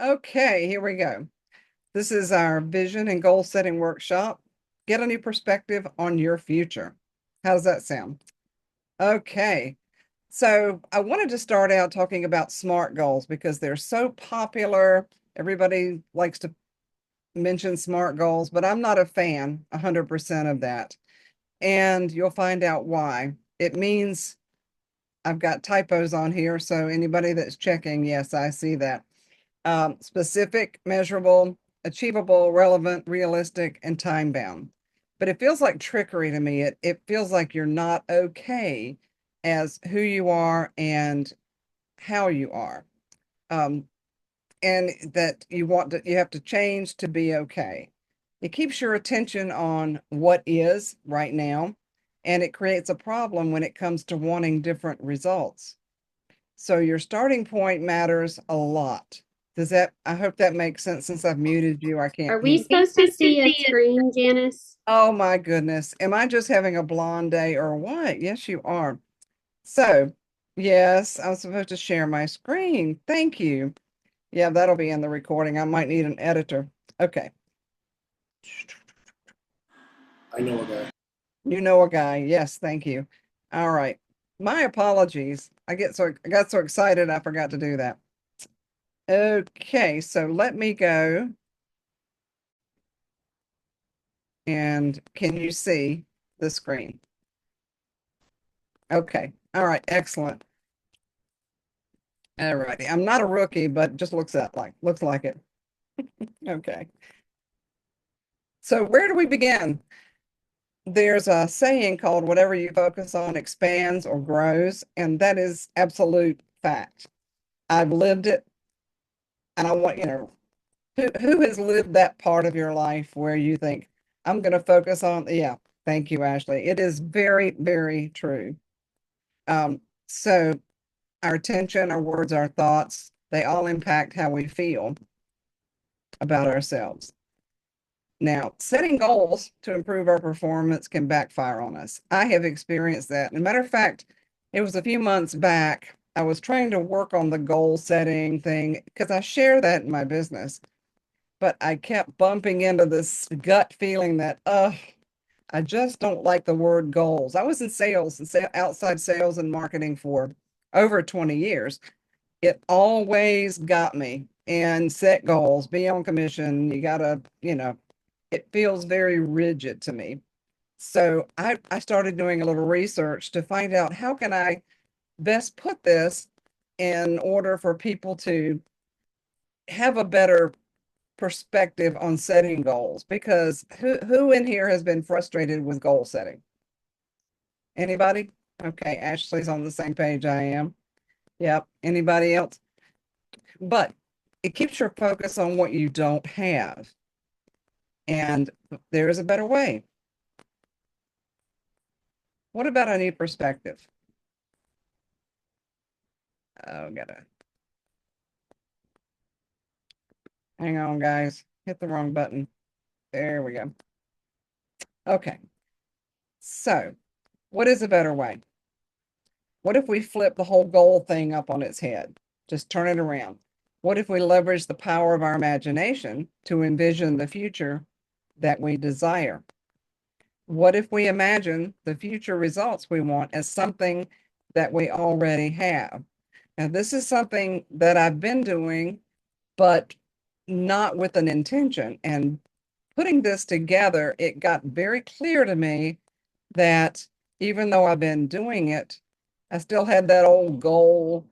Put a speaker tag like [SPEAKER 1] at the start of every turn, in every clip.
[SPEAKER 1] Okay, here we go. This is our vision and goal setting workshop. Get a new perspective on your future. How does that sound? Okay, so I wanted to start out talking about SMART goals because they're so popular. Everybody likes to mention SMART goals, but I'm not a fan 100% of that. And you'll find out why. It means I've got typos on here, so anybody that's checking, yes, I see that. Specific, measurable, achievable, relevant, realistic, and time bound. But it feels like trickery to me. It feels like you're not okay as who you are and how you are. Um, and that you have to change to be okay. It keeps your attention on what is right now, and it creates a problem when it comes to wanting different results. So your starting point matters a lot. I hope that makes sense. Since I've muted you, I can't
[SPEAKER 2] Are we
[SPEAKER 1] hear.
[SPEAKER 2] supposed to see a screen, Janice?
[SPEAKER 1] Oh my goodness. Am I just having a blonde day or what? Yes, you are. So, yes, I'm supposed to share my screen. Thank you. Yeah, that'll be in the recording. I might need an editor. Okay.
[SPEAKER 3] I know a guy.
[SPEAKER 1] You know a guy. Yes, thank you. All right. My apologies. I got so excited I forgot to do that. Okay, so let me go. And can you see the screen? Okay. All right. Excellent. All righty. I'm not a rookie, but just looks like it. Okay. So where do we begin? There's a saying called whatever you focus on expands or grows, and that is absolute fact. I've lived it, and I want, who has lived that part of your life where you think, I'm going to focus on, yeah, thank you, Ashley. It is very, very true. So our attention, our words, our thoughts, they all impact how we feel about ourselves. Now, setting goals to improve our performance can backfire on us. I have experienced that. As a matter of fact, it was a few months back. I was trying to work on the goal setting thing because I share that in my business, but I kept bumping into this gut feeling that, I just don't like the word goals. I was in sales and outside sales and marketing for over 20 years. It always got me. And set goals, be on commission. You gotta, it feels very rigid to me. So I started doing a little research to find out how can I best put this in order for people to have a better perspective on setting goals. Because who in here has been frustrated with goal setting? Anybody? Okay, Ashley's on the same page I am. Yep. Anybody else? But it keeps your focus on what you don't have. And there is a better way. What about a new perspective? Oh, gotta hang on, guys. Hit the wrong button. There we go. Okay. So, what is a better way? What if we flip the whole goal thing up on its head? Just turn it around. What if we leverage the power of our imagination to envision the future that we desire? What if we imagine the future results we want as something that we already have? Now, this is something that I've been doing, but not with an intention. And putting this together, it got very clear to me that even though I've been doing it, I still had that old goal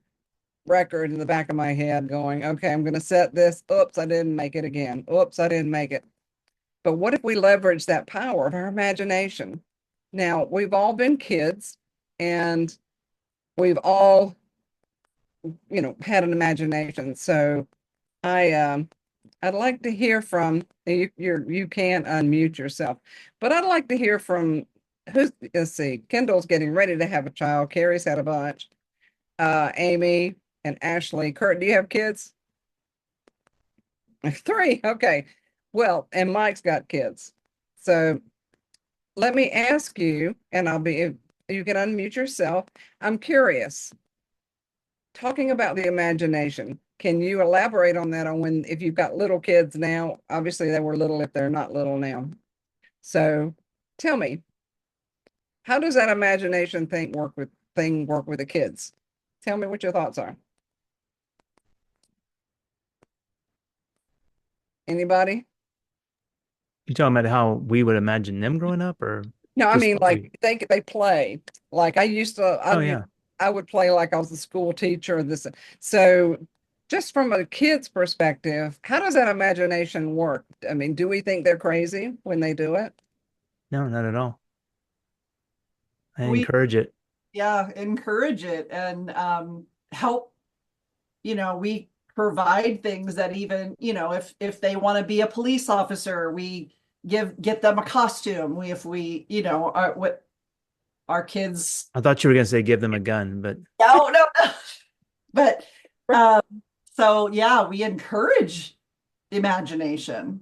[SPEAKER 1] record in the back of my head going, okay, I'm going to set this. Oops, I didn't make it again. Oops, I didn't make it. But what if we leverage that power of our imagination? Now, we've all been kids and we've all, had an imagination. So I'd like to hear from you can unmute yourself, but I'd like to hear from let's see, Kendall's getting ready to have a child. Carrie's had a bunch. Amy and Ashley. Kurt, do you have kids? Three. Okay. Well, and Mike's got kids. So let me ask you, and you can unmute yourself. I'm curious, talking about the imagination, Can you elaborate on that, on when, if you've got little kids now, obviously they were little if they're not little now. So tell me, how does that imagination work with the kids? Tell me what your thoughts are. Anybody?
[SPEAKER 4] You talking about how we would imagine them growing up, or
[SPEAKER 1] No, I
[SPEAKER 4] just
[SPEAKER 1] mean,
[SPEAKER 4] what we?
[SPEAKER 1] like they play. Like I used to,
[SPEAKER 4] Oh yeah.
[SPEAKER 1] I would play like I was a school teacher. This, so just from a kid's perspective, how does that imagination work? I mean, do we think they're crazy when they do it?
[SPEAKER 4] No, not at all. I
[SPEAKER 5] We
[SPEAKER 4] encourage it.
[SPEAKER 5] yeah, encourage it and help, we provide things that even, if they want to be a police officer, we get them a costume. If we, what our kids.
[SPEAKER 4] I thought you were gonna say give them a gun, but
[SPEAKER 5] No. But so yeah, we encourage imagination.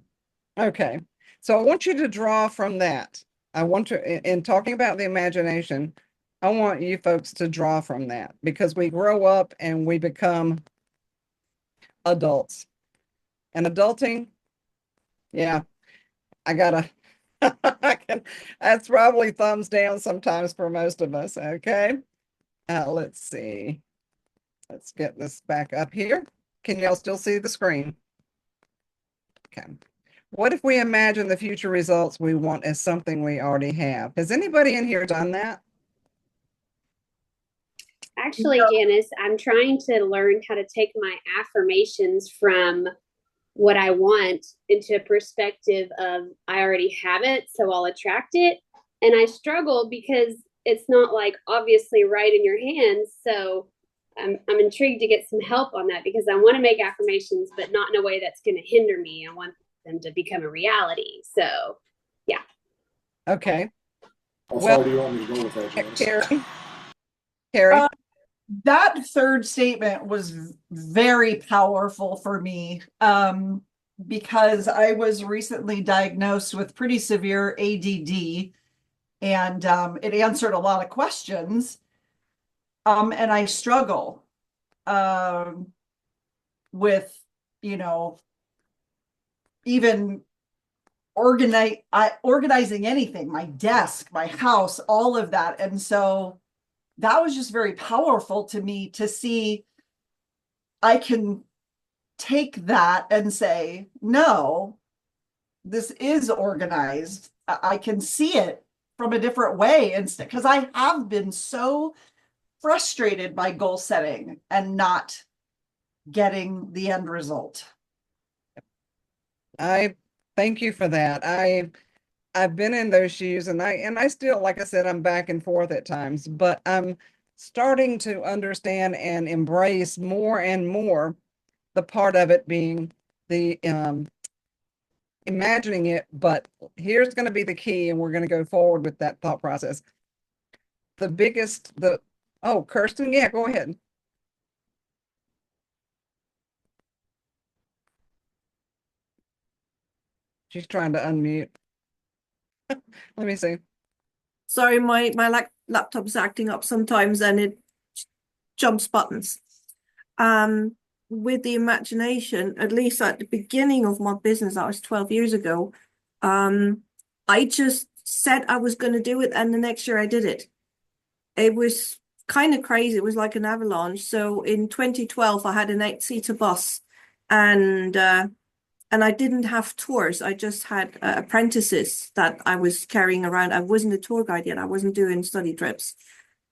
[SPEAKER 1] Okay. So I want you to draw from that. I want to, in talking about the imagination, I want you folks to draw from that because we grow up and we become adults. And adulting, yeah, I gotta, that's probably thumbs down sometimes for most of us. Okay. Let's see. Let's get this back up here. Can y'all still see the screen? Okay. What if we imagine the future results we want as something we already have? Has anybody in here done that?
[SPEAKER 2] Actually,
[SPEAKER 5] No.
[SPEAKER 2] Janice, I'm trying to learn how to take my affirmations from what I want into a perspective of I already have it, so I'll attract it. And I struggle because it's not like obviously right in your hands. So I'm intrigued to get some help on that because I want to make affirmations, but not in a way that's going to hinder me. I want them to become a reality. So, yeah.
[SPEAKER 1] Okay.
[SPEAKER 3] How
[SPEAKER 1] Well-
[SPEAKER 3] far do you want me to go with that, Janice?
[SPEAKER 1] Carrie,
[SPEAKER 5] That third statement was very powerful for me because I was recently diagnosed with pretty severe ADD, and it answered a lot of questions. And I struggle with, even organizing anything, my desk, my house, all of that. And so that was just very powerful to me to see I can take that and say, no, this is organized. I can see it from a different way instead, because I have been so frustrated by goal setting and not getting the end result.
[SPEAKER 1] I thank you for that. I've been in those shoes and I still, like I said, I'm back and forth at times, but I'm starting to understand and embrace more and more the part of it being the imagining it. But here's going to be the key, and we're going to go forward with that thought process. Oh, Kirsten, yeah, go ahead. She's trying to unmute. Let me see.
[SPEAKER 6] Sorry, my laptop's acting up sometimes and it jumps buttons. With the imagination, at least at the beginning of my business, that was 12 years ago, I just said I was going to do it, and the next year I did it. It was kind of crazy. It was like an avalanche. So in 2012, I had an 8-seater bus, and I didn't have tours. I just had apprentices that I was carrying around. I wasn't a tour guide yet. I wasn't doing study trips.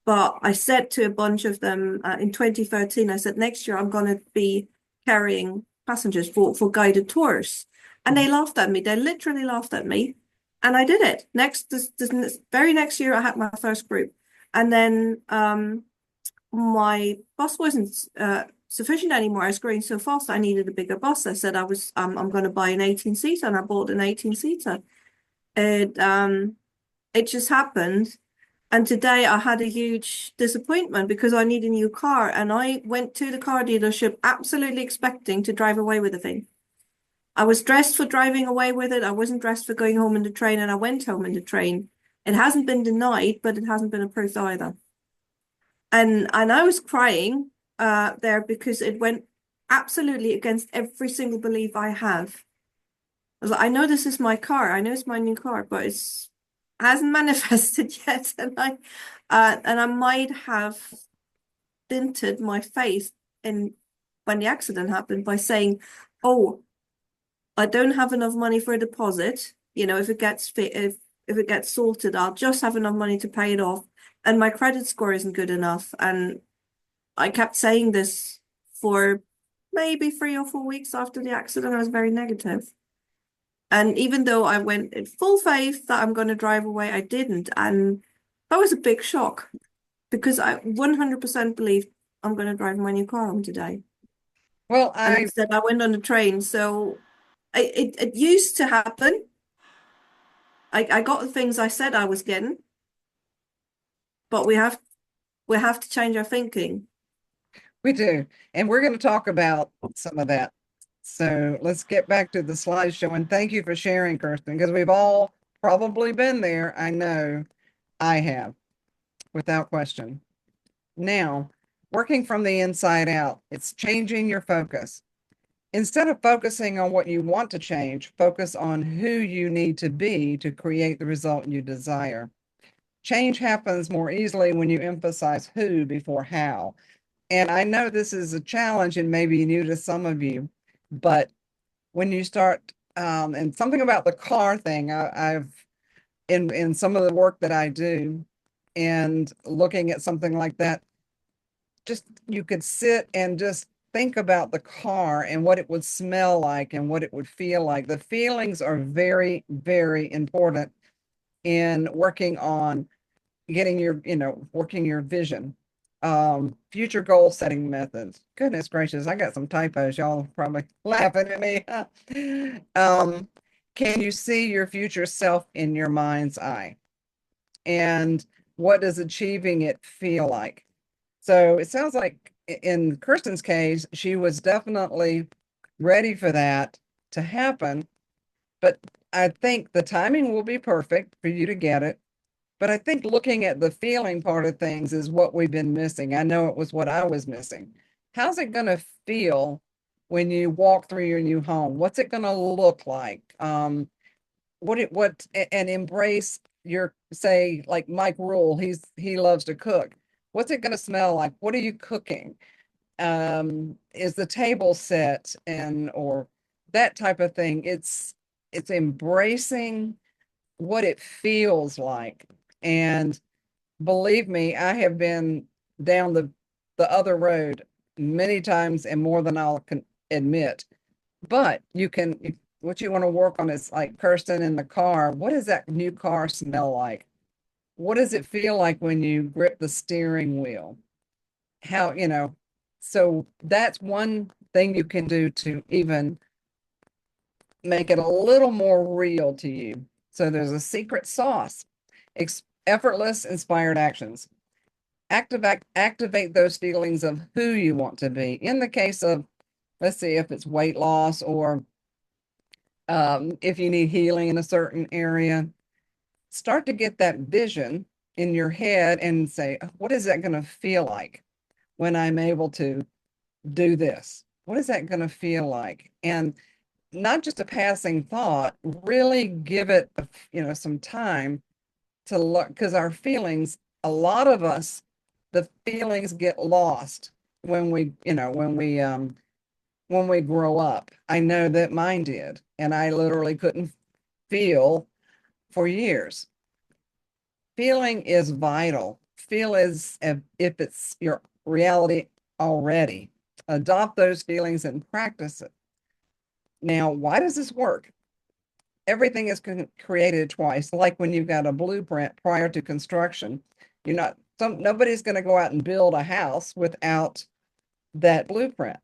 [SPEAKER 6] But I said to a bunch of them in 2013, I said, next year I'm going to be carrying passengers for guided tours. And they laughed at me. They literally laughed at me. And I did it. This very next year, I had my first group. And then my bus wasn't sufficient anymore. I was growing so fast, I needed a bigger bus. I said I'm going to buy an 18-seater, and I bought an 18-seater. It just happened. And today I had a huge disappointment because I need a new car. And I went to the car dealership absolutely expecting to drive away with the thing. I was dressed for driving away with it. I wasn't dressed for going home in the train, and I went home in the train. It hasn't been denied, but it hasn't been approved either. And I was crying there because it went absolutely against every single belief I have. I was like, I know this is my car. I know it's my new car, but it's hasn't manifested yet, and I might have dented my faith in when the accident happened by saying, "Oh, I don't have enough money for a deposit. You know, if it gets fit, if it gets sorted, I'll just have enough money to pay it off, and my credit score isn't good enough." And I kept saying this for maybe 3 or 4 weeks after the accident. I was very negative. And even though I went in full faith that I'm going to drive away, I didn't. And that was a big shock because I 100% believed I'm going to drive my new car home today.
[SPEAKER 1] Well,
[SPEAKER 6] And instead, I went on the train. So it used to happen. I got the things I said I was getting, but we have to change our thinking.
[SPEAKER 1] we do. And we're going to talk about some of that. So let's get back to the slideshow. And thank you for sharing, Kirsten, because we've all probably been there. I know I have, without question. Now, working from the inside out, it's changing your focus. Instead of focusing on what you want to change, focus on who you need to be to create the result you desire. Change happens more easily when you emphasize who before how. And I know this is a challenge and maybe new to some of you, but when you start, and something about the car thing, I've in some of the work that I do and looking at something like that, just you could sit and just think about the car and what it would smell like and what it would feel like. The feelings are very, very important in working on getting your, working your vision. Future goal setting methods. Goodness gracious, I got some typos. Y'all probably laughing at me. Can you see your future self in your mind's eye? And what does achieving it feel like? So it sounds like in Kirsten's case, she was definitely ready for that to happen. But I think the timing will be perfect for you to get it. But I think looking at the feeling part of things is what we've been missing. I know it was what I was missing. How's it going to feel when you walk through your new home? What's it going to look like? And embrace your, say, like Mike Rule, he loves to cook. What's it going to smell like? What are you cooking? Is the table set or that type of thing? It's embracing what it feels like. And believe me, I have been down the other road many times and more than I'll admit. But what you want to work on is like Kirsten in the car. What does that new car smell like? What does it feel like when you grip the steering wheel? How, so that's one thing you can do to even make it a little more real to you. So there's a secret sauce. Effortless inspired actions. Activate those feelings of who you want to be. In the case of, let's see, if it's weight loss or if you need healing in a certain area, start to get that vision in your head and say, what is that going to feel like when I'm able to do this? What is that going to feel like? And not just a passing thought, really give it, some time to look, because our feelings, a lot of us, the feelings get lost when we grow up. I know that mine did, and I literally couldn't feel for years. Feeling is vital. Feel as if it's your reality already. Adopt those feelings and practice it. Now, why does this work? Everything is created twice, like when you've got a blueprint prior to construction. Nobody's going to go out and build a house without that blueprint.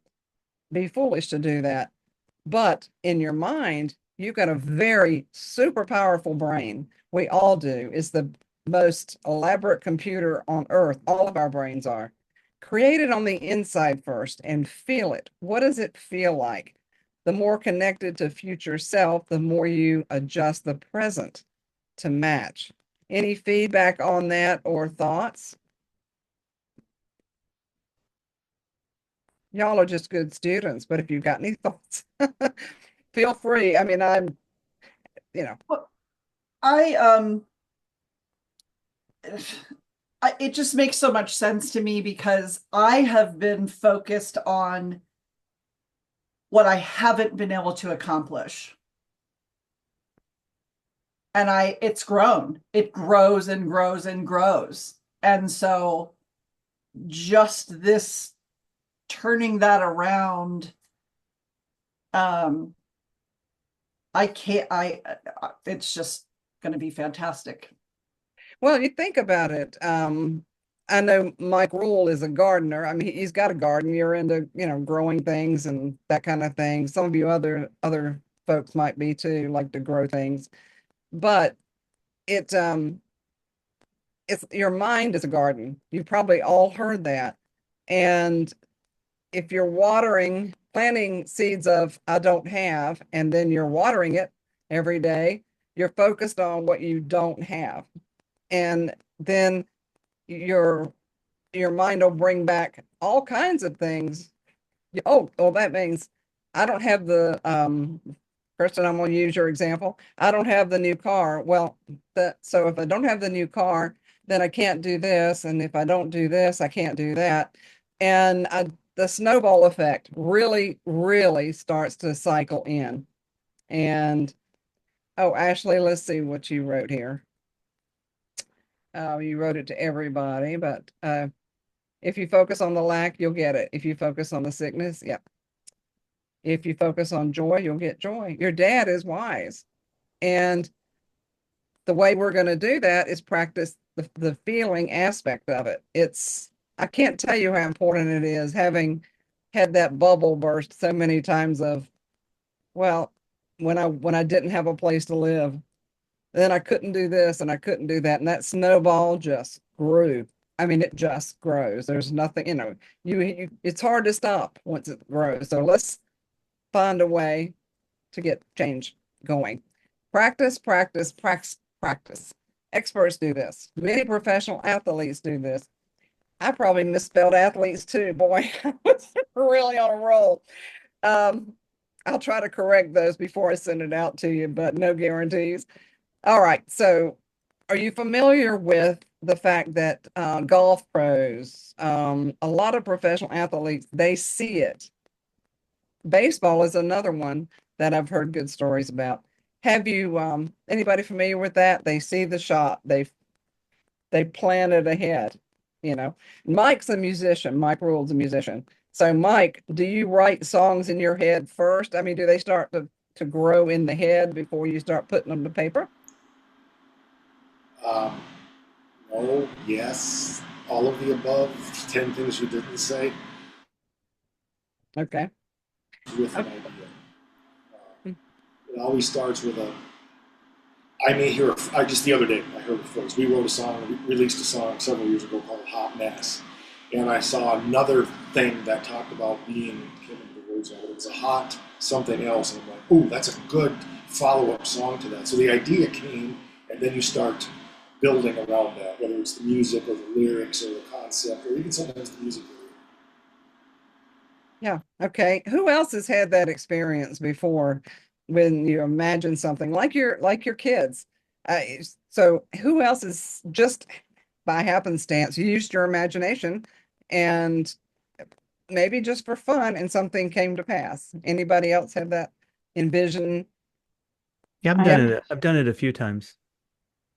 [SPEAKER 1] Be foolish to do that. But in your mind, you've got a very super powerful brain. We all do. It's the most elaborate computer on earth. All of our brains are. Create it on the inside first and feel it. What does it feel like? The more connected to future self, the more you adjust the present to match. Any feedback on that or thoughts? Y'all are just good students, but if you've got any thoughts, feel free. I mean, I'm, you know,
[SPEAKER 5] I it just makes so much sense to me because I have been focused on what I haven't been able to accomplish. And it's grown. It grows and grows and grows. And so just this turning that around, I can't, it's just going to be fantastic.
[SPEAKER 1] well, you think about it. I know Mike Rule is a gardener. I mean, he's got a garden. You're into, growing things and that kind of thing. Some of you other folks might be too, like to grow things. But it it's your mind is a garden. You've probably all heard that. And if you're planting seeds of I don't have, and then you're watering it every day, you're focused on what you don't have. And then your mind will bring back all kinds of things. Oh, well, that means I don't have the Kristen, I'm going to use your example. I don't have the new car. Well, so if I don't have the new car, then I can't do this. And if I don't do this, I can't do that. And the snowball effect really, really starts to cycle in. And oh, Ashley, let's see what you wrote here. You wrote it to everybody, but if you focus on the lack, you'll get it. If you focus on the sickness, yep. If you focus on joy, you'll get joy. Your dad is wise. And the way we're going to do that is practice the feeling aspect of it. I can't tell you how important it is having had that bubble burst so many times of, well, when I didn't have a place to live, then I couldn't do this and I couldn't do that. And that snowball just grew. I mean, it just grows. There's nothing, it's hard to stop once it grows. So let's find a way to get change going. Practice, practice, practice, practice. Experts do this. Many professional athletes do this. I probably misspelled athletes too. Boy, I was really on a roll. I'll try to correct those before I send it out to you, but no guarantees. All right. So are you familiar with the fact that golf pros, a lot of professional athletes, they see it? Baseball is another one that I've heard good stories about. Have you anybody familiar with that? They see the shot, they plan it ahead, Mike's a musician. Mike Rule's a musician. So Mike, do you write songs in your head first? I mean, do they start to grow in the head before you start putting them to paper?
[SPEAKER 3] No, yes, all of the above. 10 things you didn't say
[SPEAKER 1] Okay.
[SPEAKER 3] with an idea. It always starts with just the other day, I heard a phrase. We wrote a song, we released a song several years ago called Hot Mess. And I saw another thing that talked about being, I can't remember the words of it, it was a hot something else. And I'm like, ooh, that's a good follow-up song to that. So the idea came, and then you start building around that, whether it's the music or the lyrics or the concept, or even sometimes the music video.
[SPEAKER 1] Yeah. Okay. Who else has had that experience before when you imagine something like your kids? So who else is just by happenstance used your imagination and maybe just for fun and something came to pass? Anybody else have that envision?
[SPEAKER 4] Yeah, I've done it a few times.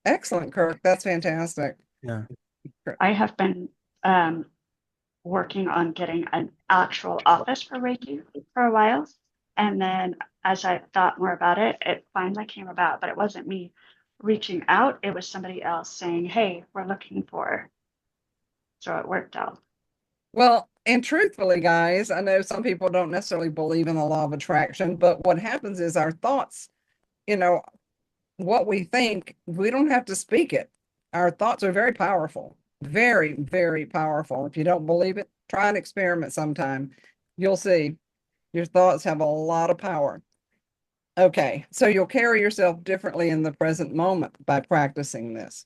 [SPEAKER 1] Excellent, Kirk. That's fantastic.
[SPEAKER 4] Yeah.
[SPEAKER 7] I have been working on getting an actual office for Reiki for a while. And then as I thought more about it, it finally came about, but it wasn't me reaching out. It was somebody else saying, hey, we're looking for. So it worked out.
[SPEAKER 1] Well, and truthfully, guys, I know some people don't necessarily believe in the law of attraction, but what happens is our thoughts, what we think, we don't have to speak it. Our thoughts are very powerful, very, very powerful. If you don't believe it, try an experiment sometime. You'll see your thoughts have a lot of power. Okay, so you'll carry yourself differently in the present moment by practicing this.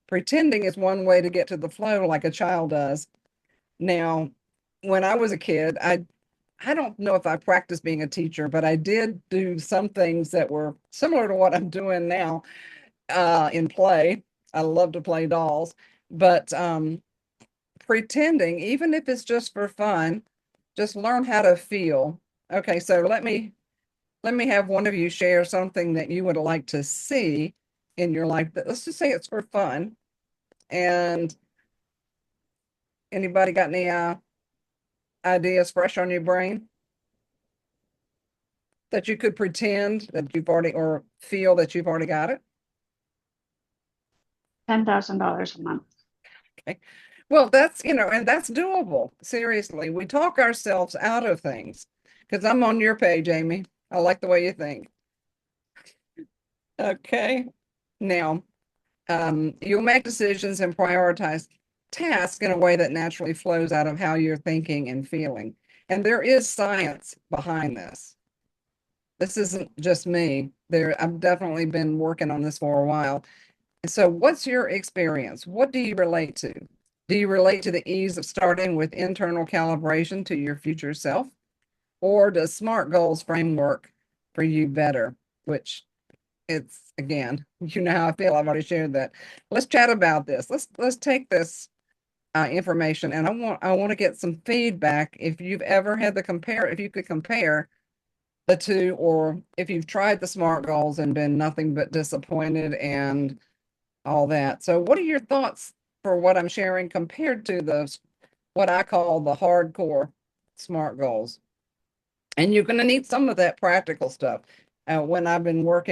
[SPEAKER 1] Pretending is one way to get to the flow like a child does. Now, when I was a kid, I I don't know if I practiced being a teacher, but I did do some things that were similar to what I'm doing now in play. I love to play dolls, but pretending, even if it's just for fun, just learn how to feel. Okay, so let me have one of you share something that you would like to see in your life. That let's just say it's for fun. And anybody got any ideas fresh on your brain that you could pretend that you've already or feel that you've already got it?
[SPEAKER 7] $10,000 a month.
[SPEAKER 1] Okay. Well, that's, and that's doable. Seriously, we talk ourselves out of things because I'm on your page, Amy. I like the way you think. Okay. Now, you'll make decisions and prioritize tasks in a way that naturally flows out of how you're thinking and feeling. And there is science behind this. This isn't just me. I've definitely been working on this for a while. So what's your experience? What do you relate to? Do you relate to the ease of starting with internal calibration to your future self? Or does SMART goals framework for you better? Which it's again, you know how I feel. I've already shared that. Let's chat about this. Let's take this information, and I want to get some feedback. If you've ever had if you could compare the two, or if you've tried the SMART goals and been nothing but disappointed and all that. So what are your thoughts for what I'm sharing compared to what I call the hardcore SMART goals? And you're going to need some of that practical stuff. When I worked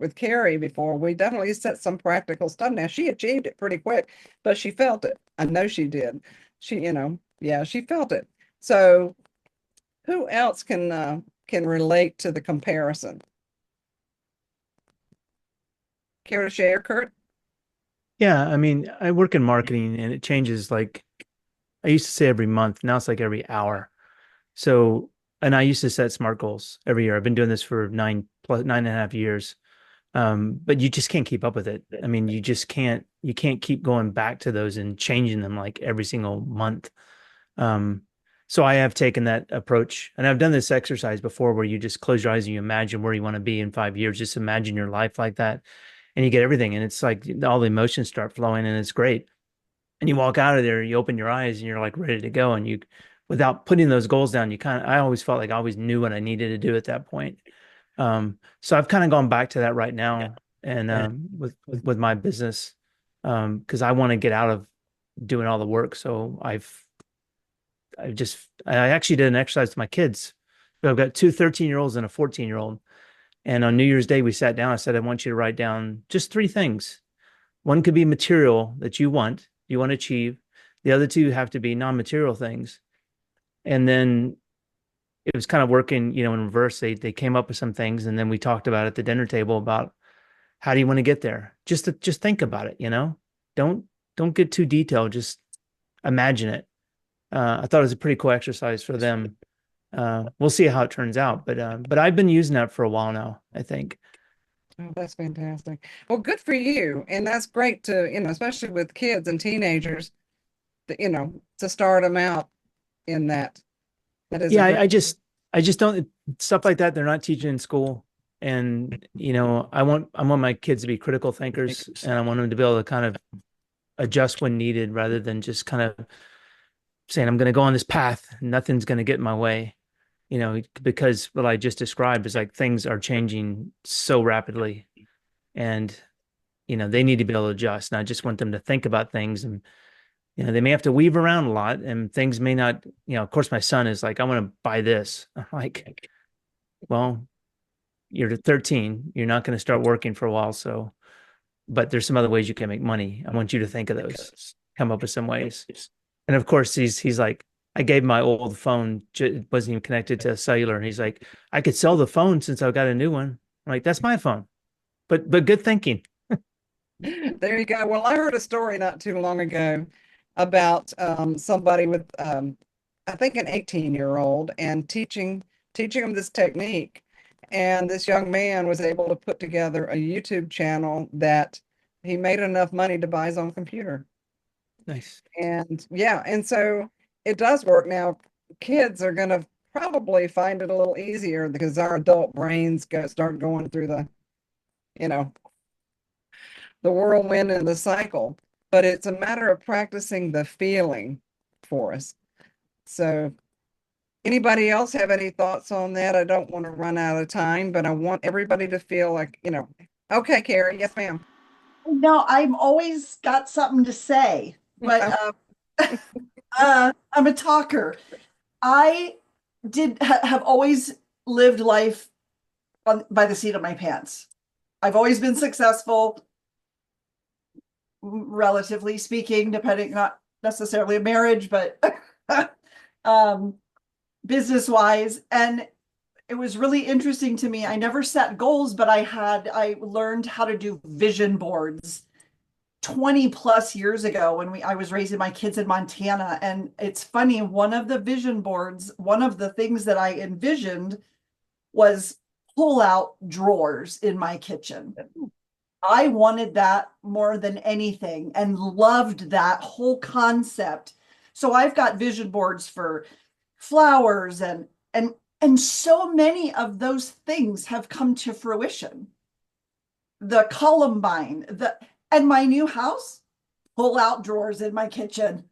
[SPEAKER 1] with Carrie before, we definitely set some practical stuff. Now she achieved it pretty quick, but she felt it. I know she did. Yeah, she felt it. So who else can relate to the comparison? Care to share, Kurt?
[SPEAKER 4] Yeah, I mean, I work in marketing and it changes like I used to say every month. Now it's like every hour. So, and I used to set SMART goals every year. I've been doing this for 9.5 years. But you just can't keep up with it. I mean, you can't keep going back to those and changing them like every single month. So I have taken that approach, and I've done this exercise before where you just close your eyes and you imagine where you want to be in 5 years. Just imagine your life like that, and you get everything. And it's like all the emotions start flowing, and it's great. And you walk out of there, you open your eyes, and you're like ready to go. And without putting those goals down, I always felt like I always knew what I needed to do at that point. So I've kind of gone back to that right now, and with my business, because I want to get out of doing all the work. So I actually did an exercise to my kids. So I've got two 13-year-olds and a 14-year-old. And on New Year's Day, we sat down. I said, I want you to write down just three things. One could be material that you want to achieve. The other two have to be non-material things. And then it was kind of working, in reverse. They came up with some things, and then we talked about at the dinner table about how do you want to get there? Just think about it, Don't get too detailed. Just imagine it. I thought it was a pretty cool exercise for them. We'll see how it turns out, but I've been using that for a while now, I think.
[SPEAKER 1] Oh, that's fantastic. Well, good for you. And that's great to, especially with kids and teenagers, to start them out in that. That is
[SPEAKER 4] Yeah,
[SPEAKER 1] a great.
[SPEAKER 4] I just don't stuff like that. They're not teaching in school, and I want my kids to be critical thinkers, and I want them to be able to kind of adjust when needed, rather than just kind of saying I'm going to go on this path, nothing's going to get in my way. Because what I just described is like things are changing so rapidly, and they need to be able to adjust. And I just want them to think about things, and they may have to weave around a lot, and things may not. Of course, my son is like, I want to buy this. I'm like, well, you're 13, you're not going to start working for a while, so. But there's some other ways you can make money. I want you to think of those, come up with some ways. And of course, he's like, I gave my old phone, it wasn't even connected to cellular. And he's like, I could sell the phone since I've got a new one. I'm like, that's my phone. But good thinking.
[SPEAKER 1] There you go. Well, I heard a story not too long ago about somebody with, I think, an 18-year-old and teaching them this technique. And this young man was able to put together a YouTube channel that he made enough money to buy his own computer.
[SPEAKER 4] Nice.
[SPEAKER 1] And yeah, and so it does work. Now, kids are going to probably find it a little easier because our adult brains start going through the, you know, the whirlwind and the cycle. But it's a matter of practicing the feeling for us. So, anybody else have any thoughts on that? I don't want to run out of time, but I want everybody to feel like, okay, Carrie, yes, ma'am.
[SPEAKER 5] No, I'm always got something to say, but I'm a talker. I have always lived life by the seat of my pants. I've always been successful, relatively speaking, depending, not necessarily a marriage, but business wise. And it was really interesting to me. I never set goals, but I learned how to do vision boards 20 plus years ago when I was raising my kids in Montana. And it's funny, one of the vision boards, one of the things that I envisioned was pull out drawers in my kitchen. I wanted that more than anything and loved that whole concept. So I've got vision boards for flowers and so many of those things have come to fruition. The Columbine, and my new house, pull out drawers in my kitchen.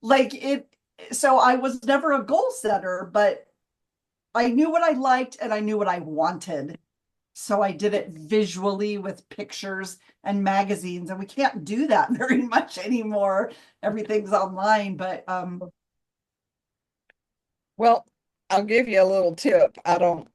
[SPEAKER 5] Like it, so I was never a goal setter, but I knew what I liked and I knew what I wanted. So I did it visually with pictures and magazines, and we can't do that very much anymore. Everything's online, but
[SPEAKER 1] Well, I'll give you a little tip. I don't,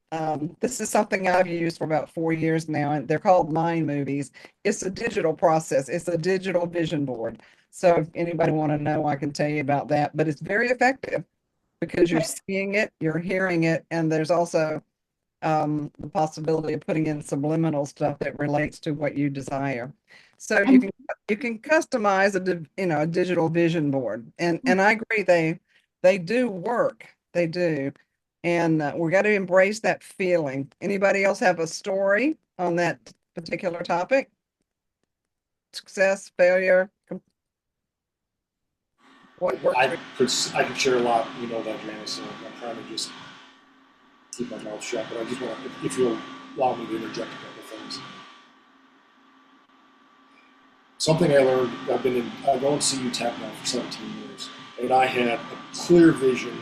[SPEAKER 1] this is something I've used for about 4 years now, and they're called mind movies. It's a digital process. It's a digital vision board. So if anybody want to know, I can tell you about that, but it's very effective because you're seeing it, you're hearing it, and there's also the possibility of putting in subliminal stuff that relates to what you desire. So you can customize a digital vision board, and I agree they do work. They do, and we got to embrace that feeling. Anybody else have a story on that particular topic? Success, failure, what works?
[SPEAKER 3] I could share a lot, that, Janice, so I'm trying to just keep my mouth shut, but I just want to, if you'll allow me to interject a couple things. Something I learned, I've owned CU Tech now for 17 years, and I had a clear vision,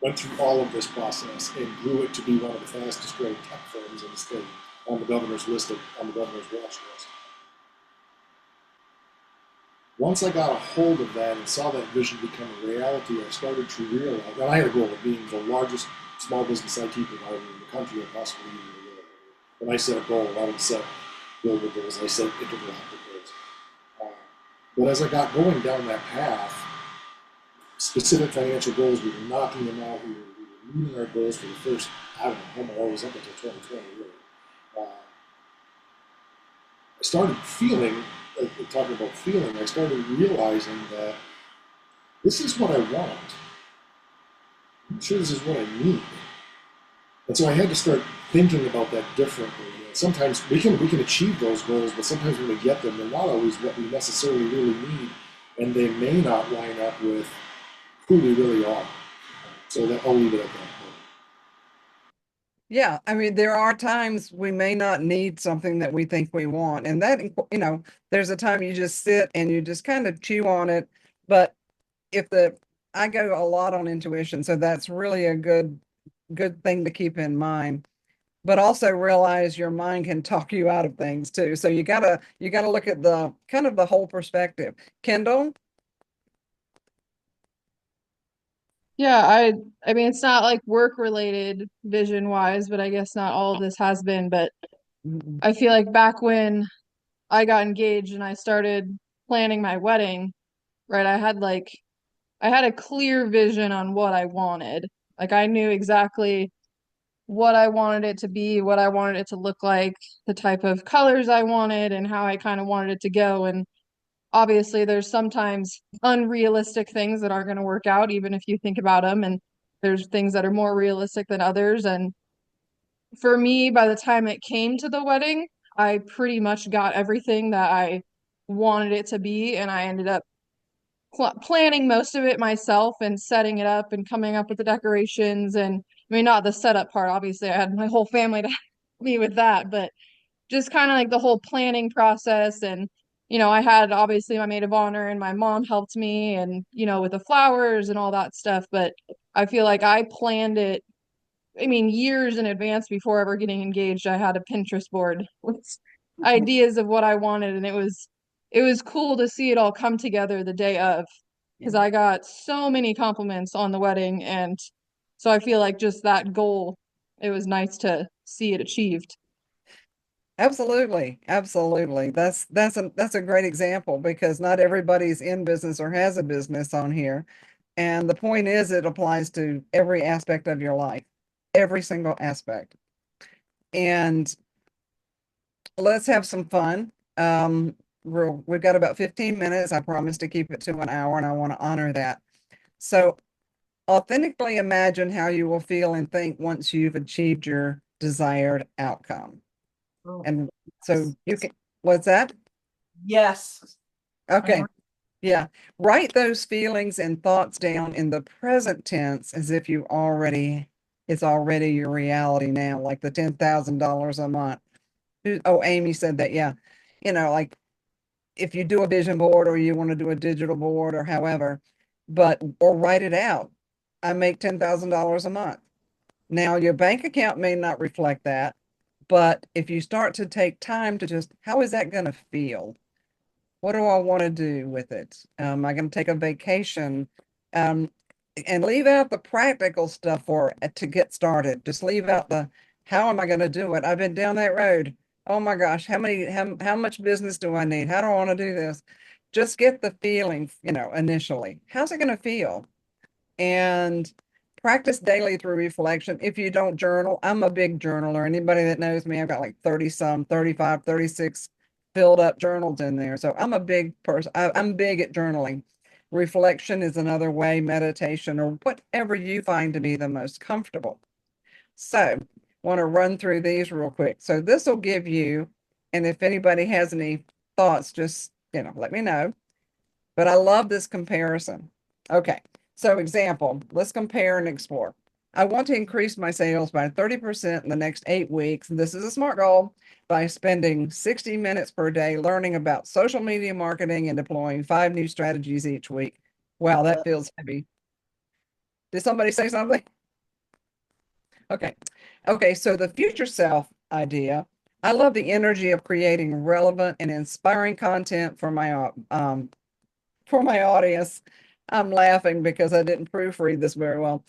[SPEAKER 3] went through all of this process, and grew it to be one of the fastest growing tech firms in the state on the governor's on the governor's watch list. Once I got a hold of that and saw that vision become a reality, I started to realize, and I had a goal of being the largest small business IT provider in the country and possibly even in the world. When I set a goal, I don't set global goals, I set intergalactic goals. But as I got going down that path, specific financial goals, we were knocking them out, we were meeting our goals for the first, I don't know, almost up until 2020, really. I started feeling, talking about feeling, I started realizing that this is what I want. I'm sure this is what I need. And so I had to start thinking about that differently. And sometimes we can achieve those goals, but sometimes when we get them, they're not always what we necessarily really need, and they may not line up with who we really are. So I'll leave it at that point.
[SPEAKER 1] Yeah, I mean, there are times we may not need something that we think we want, and that, there's a time you just sit and you just kind of chew on it. But I go a lot on intuition, so that's really a good thing to keep in mind. But also realize your mind can talk you out of things too. So you gotta look at the kind of the whole perspective. Kendall?
[SPEAKER 8] Yeah, I mean it's not like work related vision wise, but I guess not all of this has been, but I feel like back when I got engaged and I started planning my wedding, right, I had a clear vision on what I wanted. Like I knew exactly what I wanted it to be, what I wanted it to look like, the type of colors I wanted and how I kind of wanted it to go. And obviously there's sometimes unrealistic things that aren't going to work out even if you think about them, and there's things that are more realistic than others. And for me, by the time it came to the wedding, I pretty much got everything that I wanted it to be, and I ended up planning most of it myself and setting it up and coming up with the decorations. And I mean, not the setup part, obviously, I had my whole family to help me with that, but just kind of like the whole planning process. And, I had obviously my maid of honor and my mom helped me and, with the flowers and all that stuff. But I feel like I planned it, I mean, years in advance before ever getting engaged. I had a Pinterest board with ideas of what I wanted, and it was cool to see it all come together the day of, because I got so many compliments on the wedding, and so I feel like just that goal, it was nice to see it achieved.
[SPEAKER 1] Absolutely. Absolutely. That's a great example because not everybody's in business or has a business on here. And the point is it applies to every aspect of your life, every single aspect. And let's have some fun. We've got about 15 minutes. I promised to keep it to an hour and I want to honor that. So authentically imagine how you will feel and think once you've achieved your desired outcome. And so you can, what's that?
[SPEAKER 5] Yes.
[SPEAKER 1] Okay. Yeah. Write those feelings and thoughts down in the present tense as if it's already your reality now, like the $10,000 a month. Oh, Amy said that. Yeah. Like if you do a vision board or you want to do a digital board or however, or write it out. I make $10,000 a month. Now, your bank account may not reflect that, but if you start to take time to just, how is that going to feel? What do I want to do with it? Am I going to take a vacation? Um, and leave out the practical stuff to get started. Just leave out how am I going to do it? I've been down that road. Oh my gosh, how much business do I need? How do I want to do this? Just get the feeling, initially. How's it going to feel? And practice daily through reflection. If you don't journal, I'm a big journaler. Anybody that knows me, I've got like 30 some, 35, 36 filled up journals in there. So I'm a big person. I'm big at journaling. Reflection is another way, meditation, or whatever you find to be the most comfortable. So want to run through these real quick. So this will give you, and if anybody has any thoughts, just, let me know. But I love this comparison. Okay. So example, let's compare and explore. I want to increase my sales by 30% in the next 8 weeks. This is a SMART goal by spending 60 minutes per day learning about social media marketing and deploying 5 new strategies each week. Wow, that feels heavy. Did somebody say something? Okay. Okay, so the future self idea. I love the energy of creating relevant and inspiring content for my audience. I'm laughing because I didn't proofread this very well.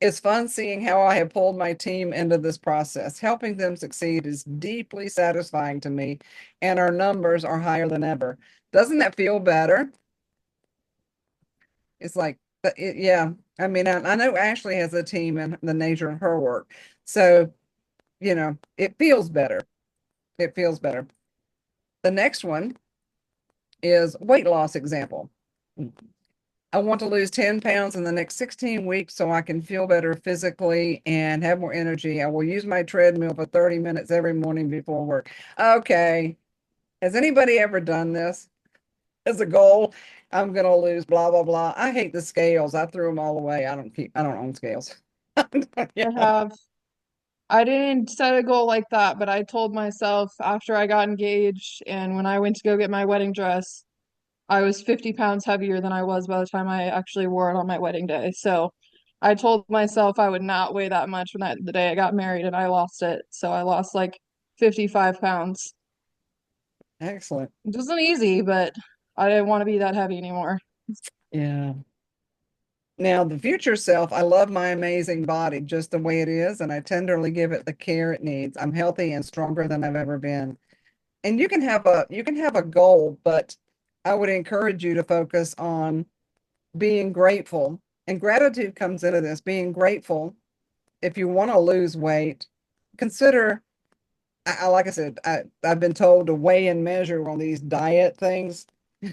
[SPEAKER 1] It's fun seeing how I have pulled my team into this process. Helping them succeed is deeply satisfying to me, and our numbers are higher than ever. Doesn't that feel better? It's like, yeah. I mean, I know Ashley has a team in the nature of her work. So, it feels better. It feels better. The next one is weight loss example. I want to lose 10 pounds in the next 16 weeks so I can feel better physically and have more energy. I will use my treadmill for 30 minutes every morning before work. Okay. Has anybody ever done this as a goal? I'm going to lose blah, blah, blah. I hate the scales. I threw them all away. I don't own scales. Yeah.
[SPEAKER 8] I didn't set a goal like that, but I told myself after I got engaged and when I went to go get my wedding dress, I was 50 pounds heavier than I was by the time I actually wore it on my wedding day. So I told myself I would not weigh that much the day I got married, and I lost it. So I lost like 55 pounds.
[SPEAKER 1] Excellent.
[SPEAKER 8] It wasn't easy, but I didn't want to be that heavy anymore.
[SPEAKER 1] Yeah. Now, the future self, I love my amazing body just the way it is, and I tenderly give it the care it needs. I'm healthy and stronger than I've ever been. And you can have a goal, but I would encourage you to focus on being grateful. And gratitude comes into this, being grateful. If you want to lose weight, consider, like I said, I've been told to weigh and measure on these diet things.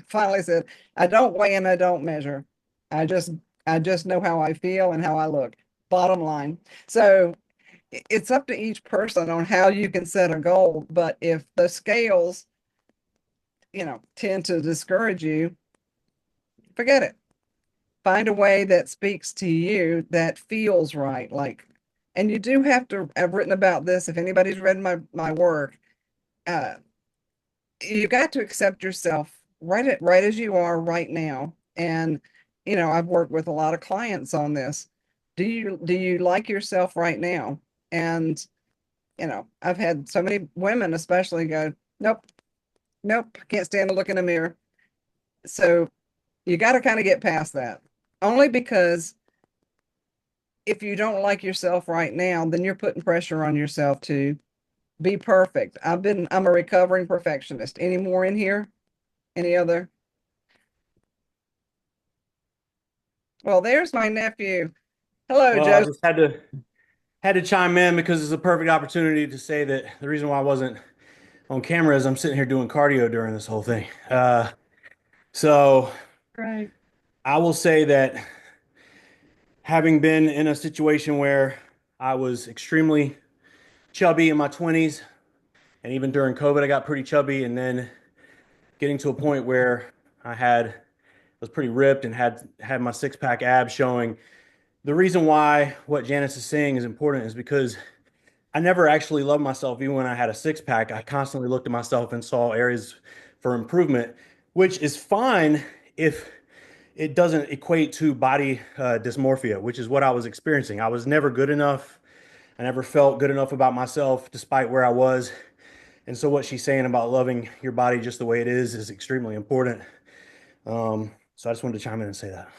[SPEAKER 1] Finally said, I don't weigh and I don't measure. I just I just know how I feel and how I look. Bottom line. So it's up to each person on how you can set a goal. But if the scales, tend to discourage you, forget it. Find a way that speaks to you, that feels right. Like, and you do have to, I've written about this. If anybody's read my work, uh, you got to accept yourself right as you are right now. And, I've worked with a lot of clients on this. Do you like yourself right now? And, I've had so many women especially go, nope, nope, can't stand to look in a mirror. So you got to kind of get past that. Only because if you don't like yourself right now, then you're putting pressure on yourself to be perfect. I'm a recovering perfectionist. Any more in here? Any other? Well, there's my nephew. Hello,
[SPEAKER 9] Well, I
[SPEAKER 1] Joseph.
[SPEAKER 9] just had to chime in because it's a perfect opportunity to say that the reason why I wasn't on camera is I'm sitting here doing cardio during this whole thing. So
[SPEAKER 1] Right.
[SPEAKER 9] I will say that having been in a situation where I was extremely chubby in my 20s, and even during COVID, I got pretty chubby, and then getting to a point where was pretty ripped and had my six pack abs showing. The reason why what Janice is saying is important is because I never actually loved myself, even when I had a six pack. I constantly looked at myself and saw areas for improvement, which is fine if it doesn't equate to body dysmorphia, which is what I was experiencing. I was never good enough. I never felt good enough about myself despite where I was. And so, what she's saying about loving your body just the way it is extremely important. So, I just wanted to chime in and say that.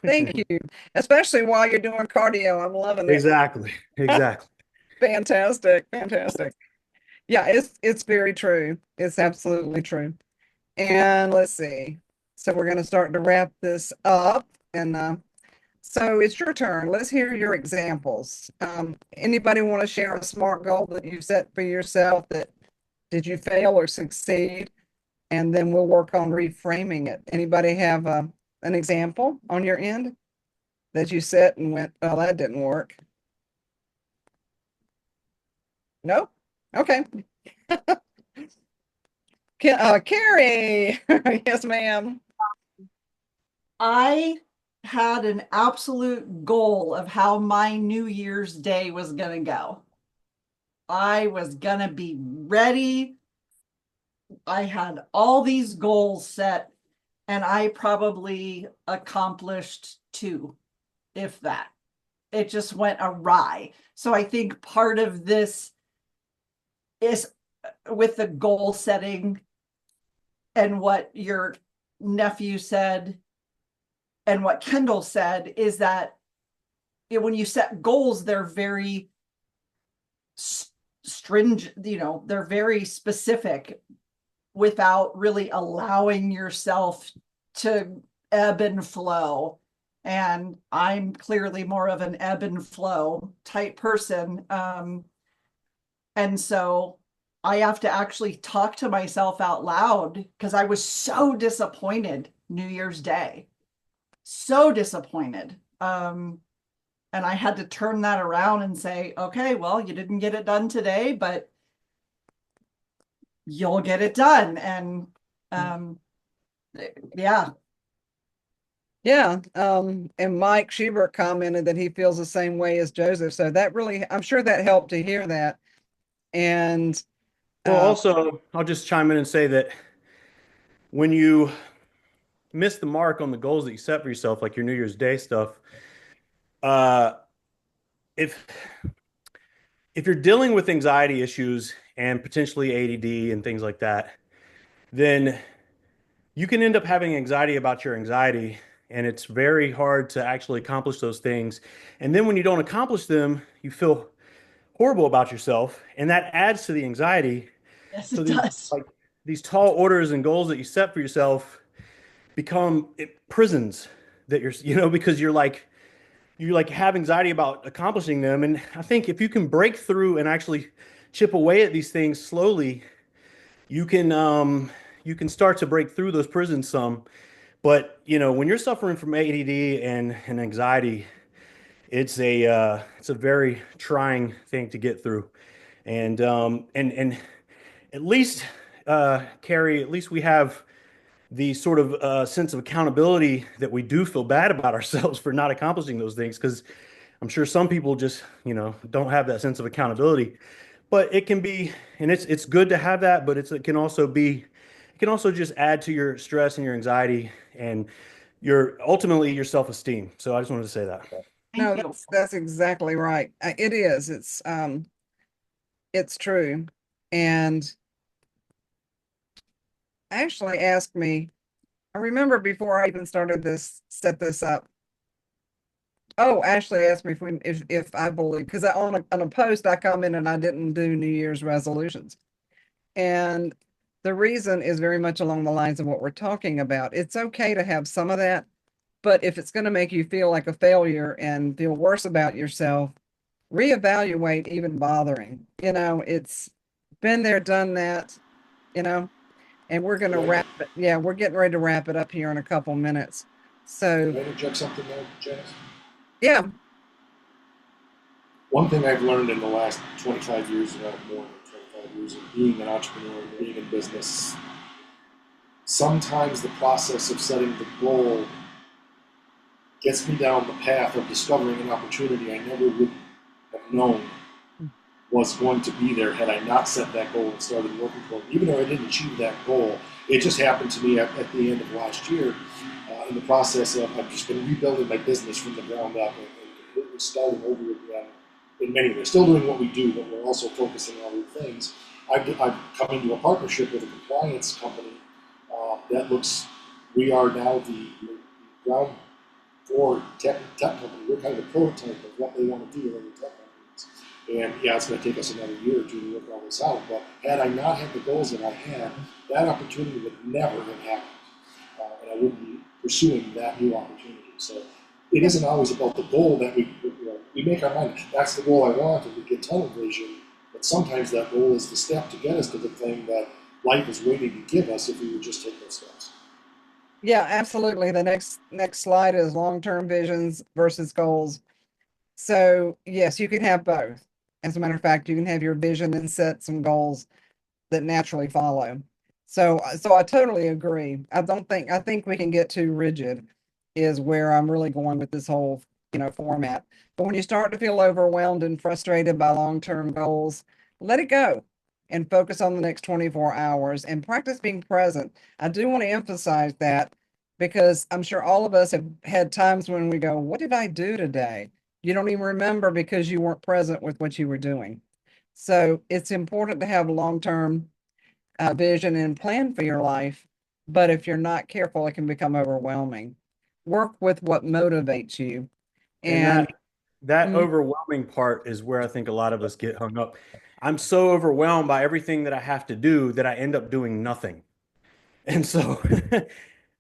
[SPEAKER 1] Thank you. Especially while you're doing cardio. I'm loving it.
[SPEAKER 9] Exactly. Exactly.
[SPEAKER 1] Fantastic. Fantastic. Yeah, it's very true. It's absolutely true. And let's see. So we're going to start to wrap this up. And so it's your turn. Let's hear your examples. Anybody want to share a SMART goal that you set for yourself, that did you fail or succeed? And then we'll work on reframing it. Anybody have an example on your end that you set and went, oh, that didn't work? Nope. Okay. Carrie. Yes, ma'am.
[SPEAKER 5] I had an absolute goal of how my New Year's Day was going to go. I was going to be ready. I had all these goals set, and I probably accomplished two, if that. It just went awry. So I think part of this is with the goal setting and what your nephew said and what Kendall said is that when you set goals, they're very stringent, they're very specific without really allowing yourself to ebb and flow. And I'm clearly more of an ebb and flow type person. And so I have to actually talk to myself out loud because I was so disappointed New Year's Day. So disappointed. And I had to turn that around and say, okay, well, you didn't get it done today, but you'll get it done. And yeah.
[SPEAKER 1] Yeah. And Mike Schubert commented that he feels the same way as Joseph. So that really, I'm sure that helped to hear that. And
[SPEAKER 9] Well, also, I'll just chime in and say that when you miss the mark on the goals that you set for yourself, like your New Year's Day stuff, uh, if you're dealing with anxiety issues and potentially ADD and things like that, then you can end up having anxiety about your anxiety, and it's very hard to actually accomplish those things. And then when you don't accomplish them, you feel horrible about yourself, and that adds to the anxiety.
[SPEAKER 5] Yes,
[SPEAKER 9] So
[SPEAKER 5] it does.
[SPEAKER 9] these tall orders and goals that you set for yourself become prisons that because you like have anxiety about accomplishing them. And I think if you can break through and actually chip away at these things slowly, you can start to break through those prisons some. But when you're suffering from ADD and anxiety, it's a very trying thing to get through. And at least Carrie, at least we have the sort of sense of accountability that we do feel bad about ourselves for not accomplishing those things, because I'm sure some people just, don't have that sense of accountability. But it can be, and it's good to have that, but it can also be, it can also just add to your stress and your anxiety and ultimately your self-esteem. So I just wanted to say that.
[SPEAKER 1] No, that's exactly right. It is. It's true. And Ashley asked me, I remember before I even started set this up. Oh, Ashley asked me if I believe, because on a post I commented and I didn't do New Year's resolutions. And the reason is very much along the lines of what we're talking about. It's okay to have some of that, but if it's going to make you feel like a failure and feel worse about yourself, reevaluate even bothering. It's been there, done that, and we're going to wrap it. Yeah, we're getting ready to wrap it up here in a couple minutes. So,
[SPEAKER 3] Can I interject something there, Janice?
[SPEAKER 1] yeah,
[SPEAKER 3] One thing I've learned in the last 25 years, more than 25 years of being an entrepreneur and being in business, sometimes the process of setting the goal gets me down the path of discovering an opportunity I never would have known was going to be there had I not set that goal and started working for it. Even though I didn't achieve that goal, it just happened to me at the end of last year in the process of I've just been rebuilding my business from the ground up and completely starting over again in many ways. Still doing what we do, but we're also focusing on other things. I've come into a partnership with a compliance company we are now the ground floor tech company. We're kind of a prototype of what they want to do in other tech companies. And yeah, it's going to take us another year or two to work all this out. But had I not had the goals that I had, that opportunity would never have happened. And I wouldn't be pursuing that new opportunity. So it isn't always about the goal that we make our mind, that's the goal I want, and we get tunnel vision. But sometimes that goal is the step to get us to the thing that life is waiting to give us if we would just take those steps.
[SPEAKER 1] yeah, absolutely. The next slide is long-term visions versus goals. So yes, you can have both. As a matter of fact, you can have your vision and set some goals that naturally follow. So I totally agree. I think we can get too rigid is where I'm really going with this whole, format. But when you start to feel overwhelmed and frustrated by long-term goals, let it go and focus on the next 24 hours and practice being present. I do want to emphasize that because I'm sure all of us have had times when we go, what did I do today? You don't even remember because you weren't present with what you were doing. So it's important to have long-term vision and plan for your life. But if you're not careful, it can become overwhelming. Work with what motivates you.
[SPEAKER 9] And
[SPEAKER 1] And
[SPEAKER 9] that overwhelming part is where I think a lot of us get hung up. I'm so overwhelmed by everything that I have to do that I end up doing nothing. And so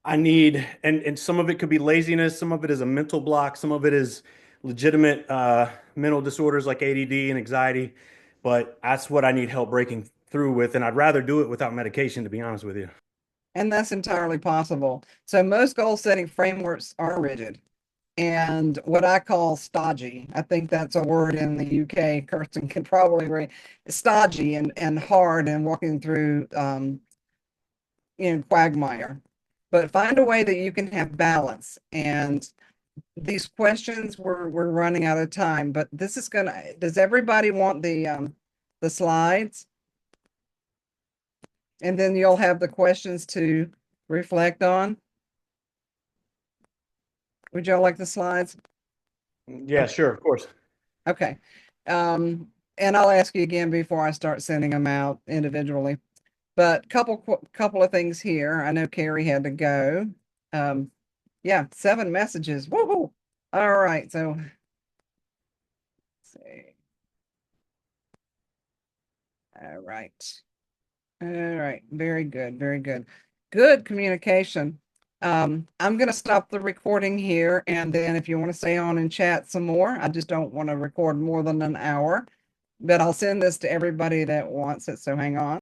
[SPEAKER 9] and some of it could be laziness, some of it is a mental block, some of it is legitimate mental disorders like ADD and anxiety. But that's what I need help breaking through with. And I'd rather do it without medication, to be honest with you.
[SPEAKER 1] and that's entirely possible. So most goal setting frameworks are rigid and what I call stodgy. I think that's a word in the UK. Kirsten can probably read stodgy and hard and walking through quagmire. But find a way that you can have balance. And these questions we're running out of time, but this is does everybody want the slides? And then you'll have the questions to reflect on. Would y'all like the slides?
[SPEAKER 9] Yeah, sure, of course.
[SPEAKER 1] Okay. And I'll ask you again before I start sending them out individually. But couple of things here. I know Carrie had to go. Yeah, 7 messages. Woohoo! All right, so let's see. All right. All right, very good, very good. Good communication. I'm going to stop the recording here, and then if you want to stay on and chat some more, I just don't want to record more than an hour, but I'll send this to everybody that wants it, so hang on.